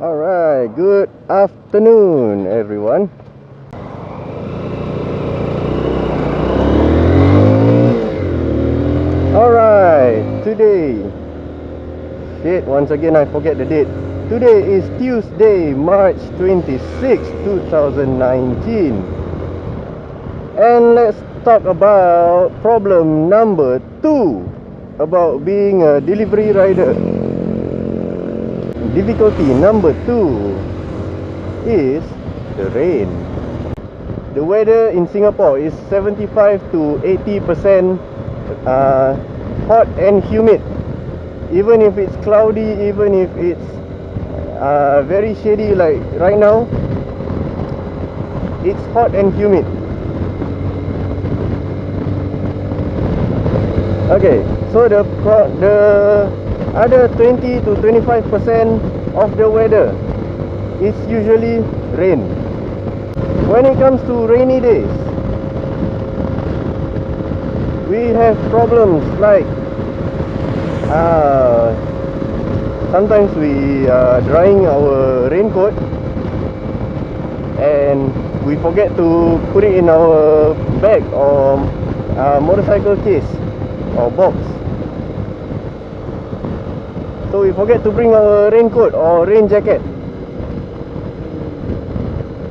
Alright, good afternoon everyone. Alright, today, once again I forget the date. Today is Tuesday, March 26, 2019. And let's talk about problem number 2 about being a delivery rider. Difficulty number 2 is the rain. The weather in Singapore is 75 to 80% hot and humid. Even if it's cloudy, even if it's very shady like right now, it's hot and humid. Okay, so the other 20 to 25% of the weather is usually rain. When it comes to rainy days, we have problems like sometimes we are drying our raincoat and we forget to put it in our bag or motorcycle case or box. So we forget to bring our raincoat or rain jacket.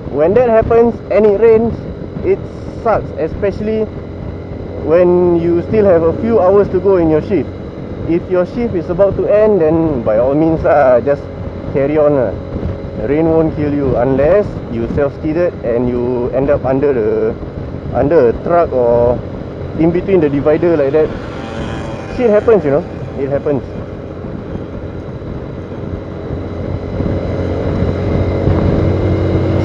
When that happens and it rains, it sucks, especially when you still have a few hours to go in your shift. If your shift is about to end, then by all means just carry on. Rain won't kill you unless you self-skidded and you end up under a truck or in between the divider like that. Shit happens, you know. It happens.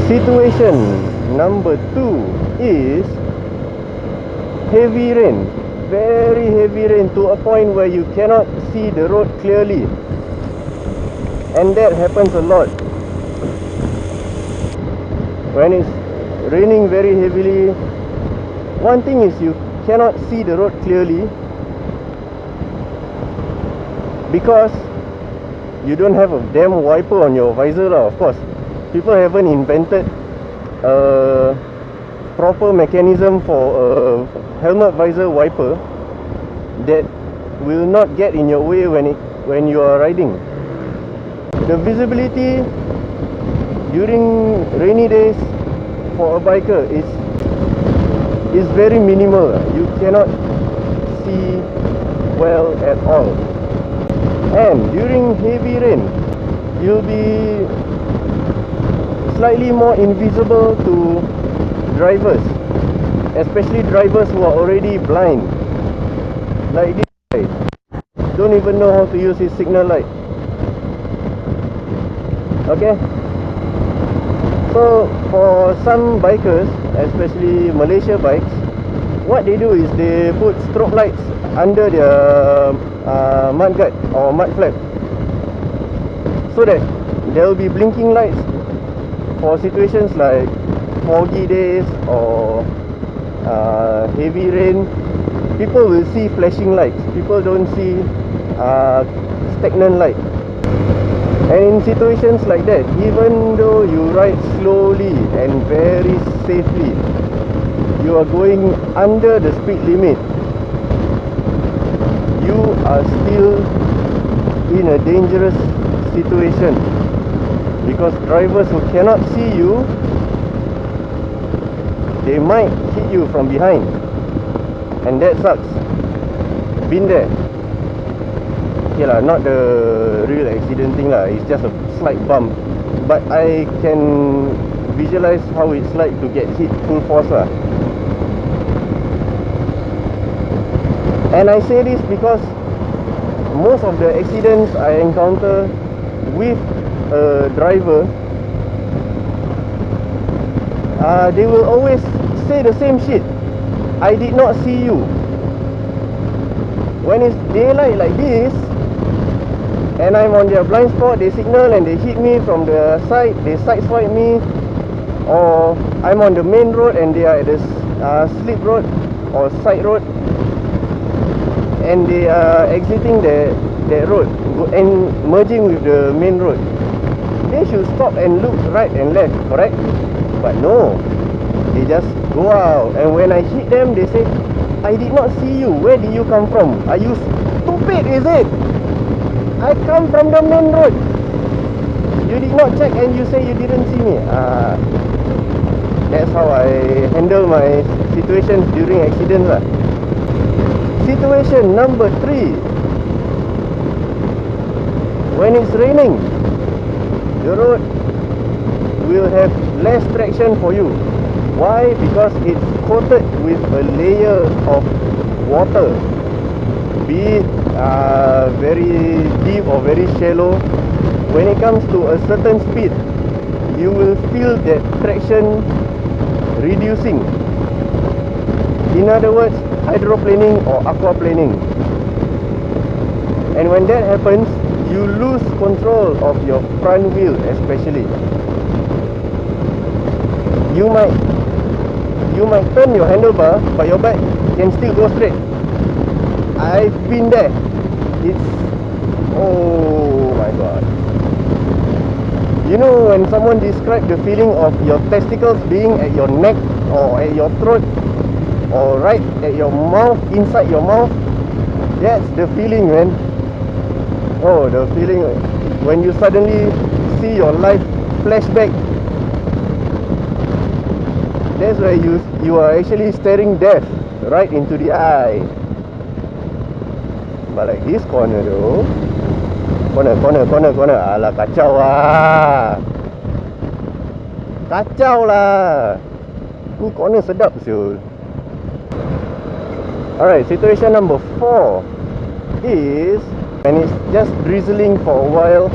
Situation number 2 is heavy rain. Very heavy rain to a point where you cannot see the road clearly. And that happens a lot. When it's raining very heavily, one thing is you cannot see the road clearly because you don't have a damn wiper on your visor lah, of course. People haven't invented a proper mechanism for a helmet visor wiper that will not get in your way when you are riding. The visibility during rainy days for a biker is very minimal. You cannot see well at all. And during heavy rain, you'll be slightly more invisible to drivers, especially drivers who are already blind. Like this guy, don't even know how to use his signal light. Okay, so for some bikers, especially Malaysia bikes, what they do is they put strobe lights under their mudguard or mud flap, so that there will be blinking lights for situations like foggy days or heavy rain. People will see flashing lights. People don't see stagnant light. And in situations like that, even though you ride slowly and very safely, you are going under the speed limit, you are still in a dangerous situation, because drivers who cannot see you, they might hit you from behind, and that sucks. Been there. Okay lah, not the real accident thing lah, it's just a slight bump, but I can visualize how it's like to get hit full force lah. And I say this because most of the accidents I encounter with a driver, they will always say the same shit: I did not see you. When it's daylight like this and I'm on their blind spot, they signal and they hit me from the side, they sideswipe me, or I'm on the main road and they are at the slip road or side road, and they are exiting that road and merging with the main road. They they should stop and look right and left, correct? But no, they just go out. And when I hit them, they say, I did not see you. Where did you come from? Are you stupid, is it? I come from the main road. You did not check and you say you didn't see me. That's how I handle my situations during accidents lah. Situation number 3. When it's raining, the road will have less traction for you. Why? Because it's coated with a layer of water, be it very deep or very shallow. When it comes to a certain speed, you will feel that traction reducing. In other words, hydroplaning or aquaplaning. And when that happens, you lose control of your front wheel especially. You might turn your handlebar, but your bike can still go straight. I've been there. It's, oh my god. You know when someone describes the feeling of your testicles being at your neck or at your throat or right at your mouth, inside your mouth? That's the feeling, man. Oh, the feeling when you suddenly see your life flashback. That's where you are actually staring death right into the eye. But like this corner though, corner. Alah, kacau lah. Kacau lah. Ni corner sedap siul. Alright, situation number 4 is when it's just drizzling for a while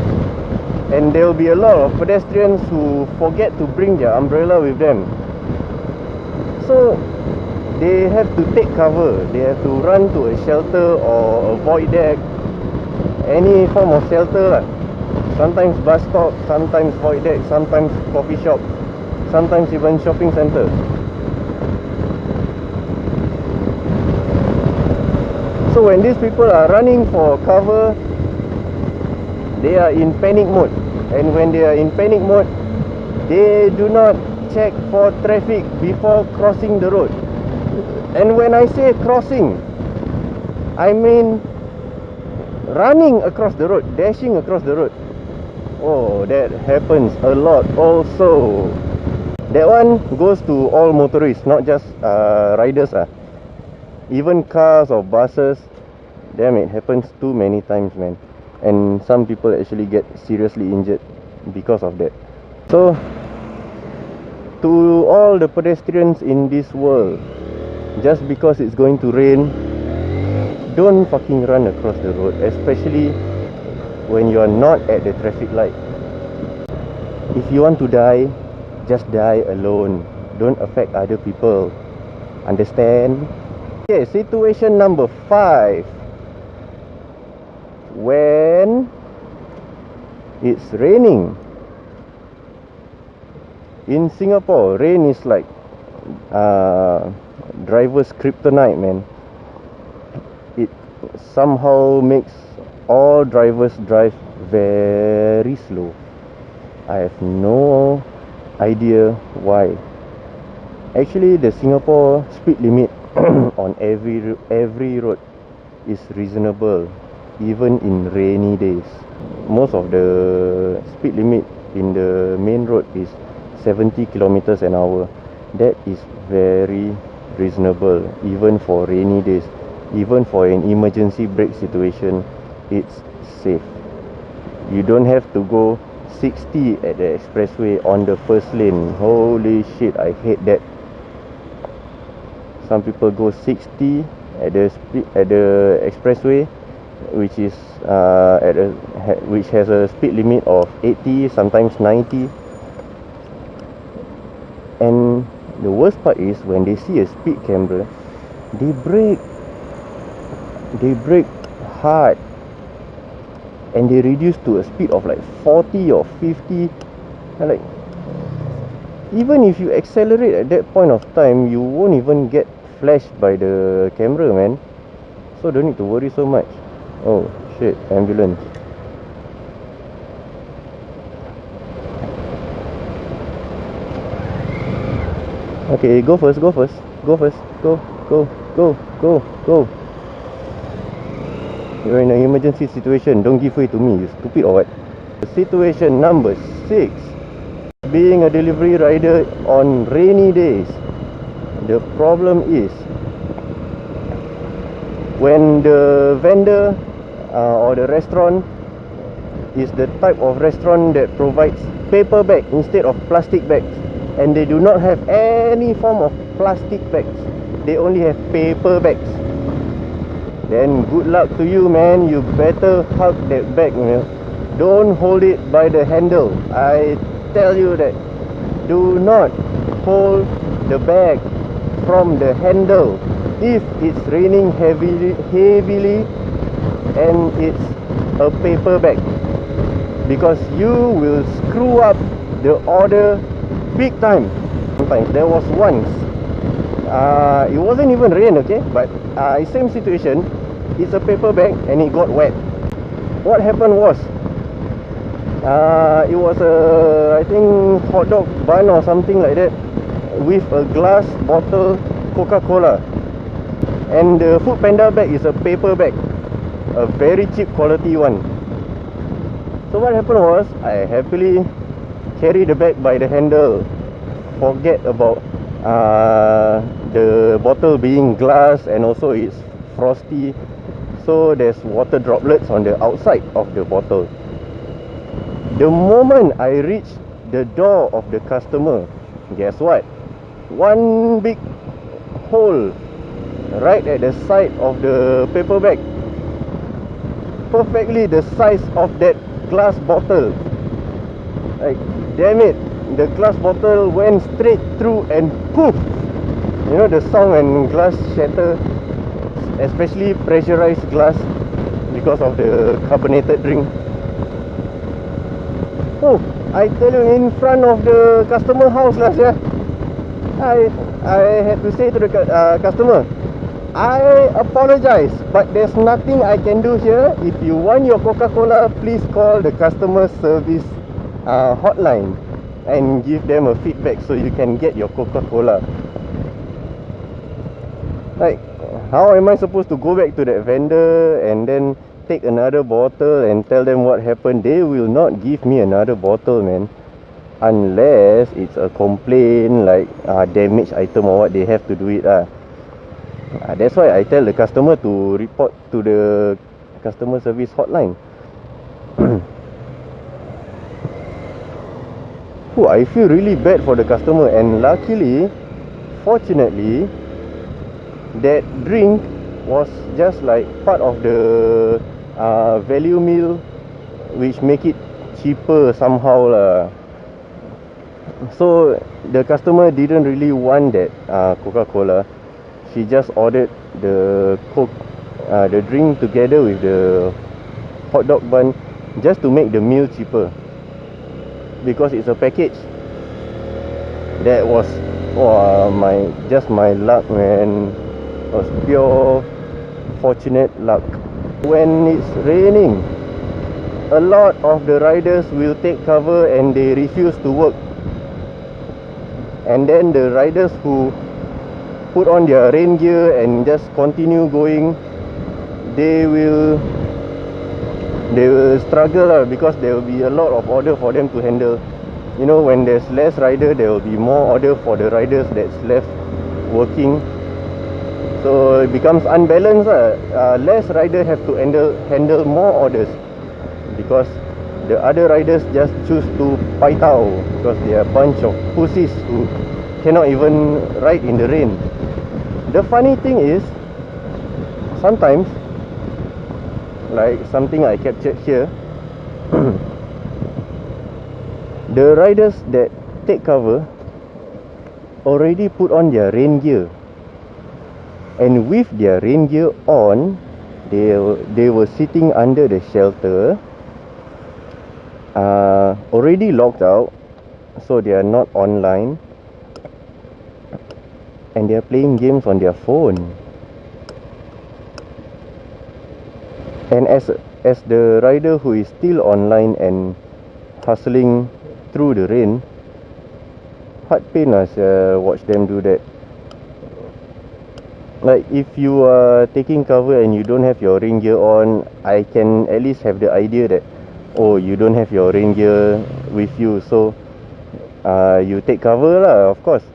and there will be a lot of pedestrians who forget to bring their umbrella with them. So they have to take cover. They have to run to a shelter or a void deck, any form of shelter lah. Sometimes bus stop, sometimes void deck, sometimes coffee shop, sometimes even shopping center. So when these people are running for cover, they are in panic mode. And when they are in panic mode, they do not check for traffic before crossing the road. And when I say crossing, I mean running across the road, dashing across the road. Oh, that happens a lot also. That one goes to all motorists, not just riders. Even cars or buses. Damn, it happens too many times, man. And some people actually get seriously injured because of that. So, to all the pedestrians in this world, just because it's going to rain, don't fucking run across the road, especially when you are not at the traffic light. If you want to die, just die alone. Don't affect other people. Understand? Okay, situation number 5. When it's raining. In Singapore, rain is like driver's kryptonite, man. It somehow makes all drivers drive very slow. I have no idea why. Actually, the Singapore speed limit on every road is reasonable, even in rainy days. Most of the speed limit in the main road is 70 kilometers an hour. That is very reasonable, even for rainy days. Even for an emergency brake situation, it's safe. You don't have to go 60 at the expressway on the first lane. Holy shit, I hate that. Some people go 60 at the expressway, which is which has a speed limit of 80, sometimes 90. And the worst part is when they see a speed camera, they brake hard, and they reduce to a speed of like 40 or 50. And like, even if you accelerate at that point of time, you won't even get flashed by the camera, man. So don't need to worry so much. Oh shit, ambulance. Okay, go first, go first, go first, go, go, go, go, go. You're in an emergency situation, don't give way to me, you stupid or what? Situation number 6. Being a delivery rider on rainy days. The problem is when the vendor or the restaurant is the type of restaurant that provides paper bag instead of plastic bags, and they do not have any form of plastic bags, they only have paper bags, then good luck to you, man. You better hug that bag, man. Don't hold it by the handle. I tell you that. Do not hold the bag from the handle if it's raining heavily and it's a paper bag, because you will screw up the order big time. Sometimes there was once, it wasn't even rain, okay, but same situation. It's a paper bag and it got wet. What happened was, it was a, I think, hot dog bun or something like that, with a glass bottle Coca-Cola, and the Food Panda bag is a paper bag, a very cheap quality one. So what happened was, I happily carry the bag by the handle, forget about the bottle being glass, and also it's frosty, so there's water droplets on the outside of the bottle. The moment I reach the door of the customer, guess what? One big hole right at the side of the paper bag, perfectly the size of that glass bottle. Like, damn it, the glass bottle went straight through and poof. You know the sound when glass shatter, especially pressurized glass, because of the carbonated drink. Oh, I tell you, in front of the customer house lah, yeah. I had to say to the customer, I apologize, but there's nothing I can do here. If you want your Coca-Cola, please call the customer service hotline and give them a feedback so you can get your Coca-Cola. Like, how am I supposed to go back to that vendor and then take another bottle and tell them what happened? They will not give me another bottle, man, unless it's a complaint, like damaged item or what. They have to do it. That's why I tell the customer to report to the customer service hotline. Oh, I feel really bad for the customer, and luckily, fortunately, that drink was just like part of the value meal, which make it cheaper somehow lah. So the customer didn't really want that Coca-Cola. She just ordered the Coke, the drink together with the hot dog bun, just to make the meal cheaper, because it's a package. That was, oh, my luck, man. It was pure fortunate luck. When it's raining, a lot of the riders will take cover and they refuse to work. And then the riders who put on their rain gear and just continue going, they will struggle because there will be a lot of order for them to handle. You know, when there's less rider, there will be more order for the riders that's left working. So it becomes unbalanced. Less rider have to handle more orders, because the other riders just choose to paitao, because they are a bunch of pussies who cannot even ride in the rain. The funny thing is, sometimes, like something I captured here, the riders that take cover already put on their rain gear, and with their rain gear on, they were sitting under the shelter, already logged out, so they are not online, and they are playing games on their phone. And as the rider who is still online and hustling through the rain, heart pain lah, watch them do that. Like if you are taking cover and you don't have your rain gear on, I can at least have the idea that, oh, you don't have your rain gear with you, so you take cover lah, of course.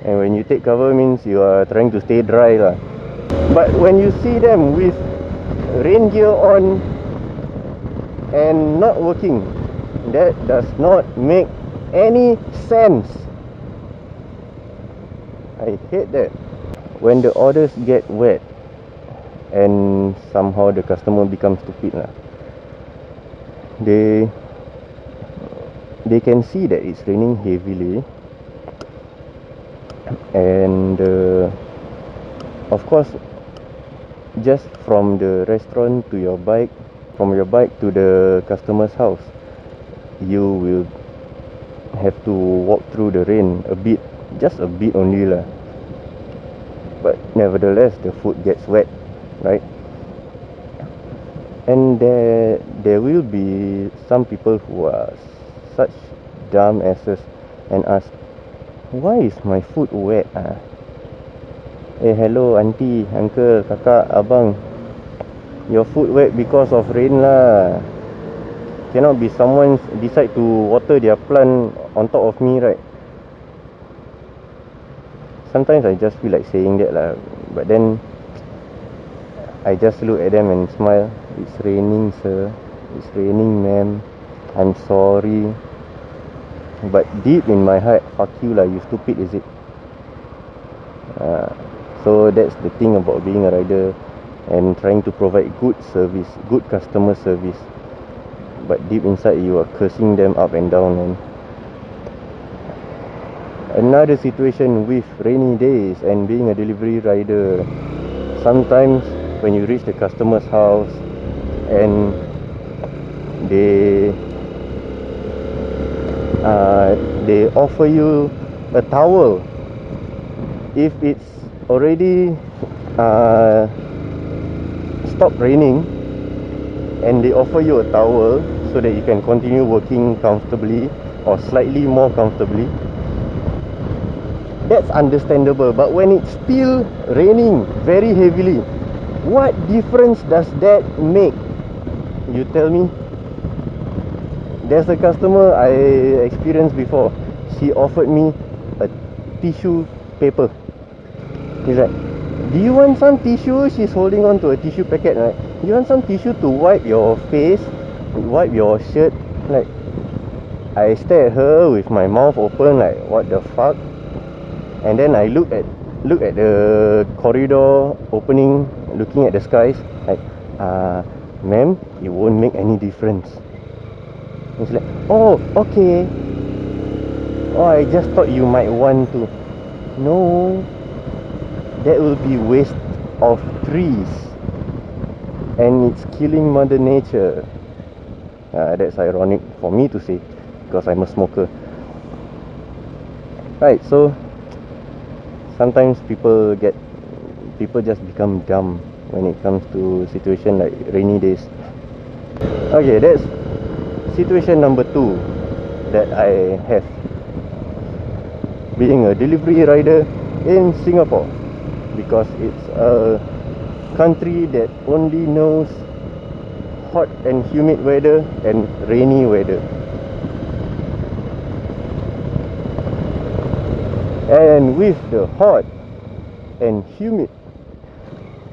And when you take cover means you are trying to stay dry lah. But when you see them with rain gear on and not working, that does not make any sense. I hate that. When the orders get wet and somehow the customer becomes stupid lah, they can see that it's raining heavily, and of course, just from the restaurant to your bike, from your bike to the customer's house, you will have to walk through the rain a bit, just a bit only lah. But nevertheless, the food gets wet, right? And there will be some people who are such dumb asses and ask, why is my food wet? Hello auntie, uncle, kakak, abang, your food wet because of rain lah. Cannot be someone decide to water their plant on top of me, right? Sometimes I just feel like saying that lah, but then I just look at them and smile. It's raining, sir. It's raining, ma'am. I'm sorry. But deep in my heart, fuck you lah, you stupid, is it? So that's the thing about being a rider and trying to provide good service, good customer service. But deep inside you are cursing them up and down, man. Another situation with rainy days and being a delivery rider. Sometimes when you reach the customer's house and they offer you a towel, if it's already stopped raining and they offer you a towel so that you can continue working comfortably or slightly more comfortably, that's understandable. But when it's still raining very heavily, what difference does that make? You tell me. There's a customer I experienced before. She offered me a tissue paper. He's like, do you want some tissue? She's holding on to a tissue packet, right? Do you want some tissue to wipe your face, wipe your shirt? Like, I stare at her with my mouth open, like, what the fuck? And then I look at the corridor opening, looking at the skies, like, ma'am, it won't make any difference. And she's like, oh, okay. Oh, I just thought you might want to. No, that will be waste of trees, and it's killing Mother Nature. That's ironic for me to say, because I'm a smoker. Right, so sometimes people just become dumb when it comes to situation like rainy days. Okay, that's situation number 2 that I have, being a delivery rider in Singapore, because it's a country that only knows hot and humid weather and rainy weather. And with the hot and humid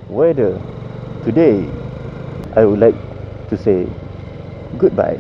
weather today, I would like to say goodbye.